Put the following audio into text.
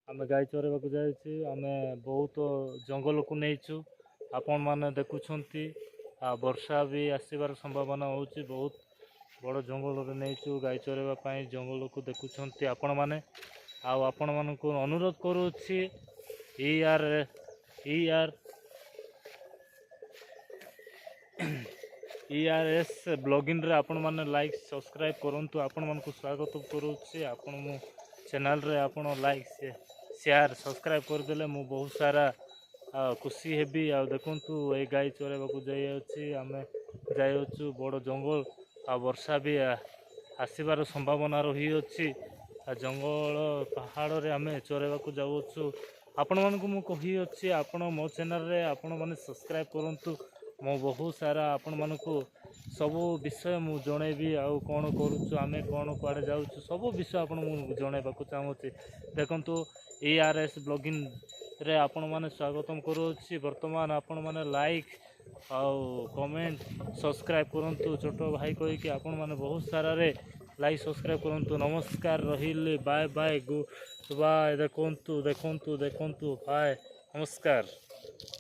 ଆମେ ଗାଈ ଚରେଇବାକୁ ଯାଇଛୁ। ଆମେ ବହୁତ ଜଙ୍ଗଲକୁ ନେଇଛୁ, ଆପଣମାନେ ଦେଖୁଛନ୍ତି। ଆଉ ବର୍ଷା ବି ଆସିବାର ସମ୍ଭାବନା ହେଉଛି। ବହୁତ ବଡ଼ ଜଙ୍ଗଲରେ ନେଇଛୁ ଗାଈ ଚରେଇବା ପାଇଁ, ଜଙ୍ଗଲକୁ ଦେଖୁଛନ୍ତି ଆପଣମାନେ। ଆଉ ଆପଣମାନଙ୍କୁ ଅନୁରୋଧ କରୁଛି ERS ବ୍ଲଗିଂରେ ଆପଣମାନେ ଲାଇକ୍ ସବସ୍କ୍ରାଇବ୍ କରନ୍ତୁ। ଆପଣମାନଙ୍କୁ ସ୍ୱାଗତ କରୁଛି। ଆପଣ ମୋ ଚ୍ୟାନେଲରେ ଆପଣ ଲାଇକ୍ ସେୟାର ସବସ୍କ୍ରାଇବ୍ କରିଦେଲେ ମୁଁ ବହୁତ ସାରା ଖୁସି ହେବି। ଆଉ ଦେଖନ୍ତୁ ଏଇ ଗାଈ ଚରେଇବାକୁ ଯାଇଅଛି, ଆମେ ଯାଇଅଛୁ ବଡ଼ ଜଙ୍ଗଲ। ଆଉ ବର୍ଷା ବି ଆସିବାର ସମ୍ଭାବନା ରହିଅଛି। ଆଉ ଜଙ୍ଗଲ ପାହାଡ଼ରେ ଆମେ ଚରେଇବାକୁ ଯାଉଅଛୁ। ଆପଣମାନଙ୍କୁ ମୁଁ କହିଅଛି, ଆପଣ ମୋ ଚ୍ୟାନେଲରେ ଆପଣମାନେ ସବସ୍କ୍ରାଇବ୍ କରନ୍ତୁ। ମୁଁ ବହୁତ ସାରା ଆପଣମାନଙ୍କୁ ସବୁ ବିଷୟ ମୁଁ ଜଣେଇବି। ଆଉ କ'ଣ କରୁଛୁ ଆମେ, କ'ଣ କୁଆଡ଼େ ଯାଉଛୁ, ସବୁ ବିଷୟ ଆପଣ ମୁଁ ଜଣାଇବାକୁ ଚାହୁଁଛି। ଦେଖନ୍ତୁ ERS ବ୍ଲଗିଂରେ ଆପଣମାନେ ସ୍ୱାଗତମ କରୁଅଛି। ବର୍ତ୍ତମାନ ଆପଣମାନେ ଲାଇକ୍ ଆଉ କମେଣ୍ଟ ସବସ୍କ୍ରାଇବ୍ କରନ୍ତୁ, ଛୋଟ ଭାଇ କହିକି ଆପଣମାନେ ବହୁତ ସାରାରେ ଲାଇକ୍ ସବସ୍କ୍ରାଇବ୍ କରନ୍ତୁ। ନମସ୍କାର, ରହିଲି, ବାଏ ବାଏ, ଗୁଡ୍ ବାଏ। ଦେଖନ୍ତୁ ବାଏ, ନମସ୍କାର।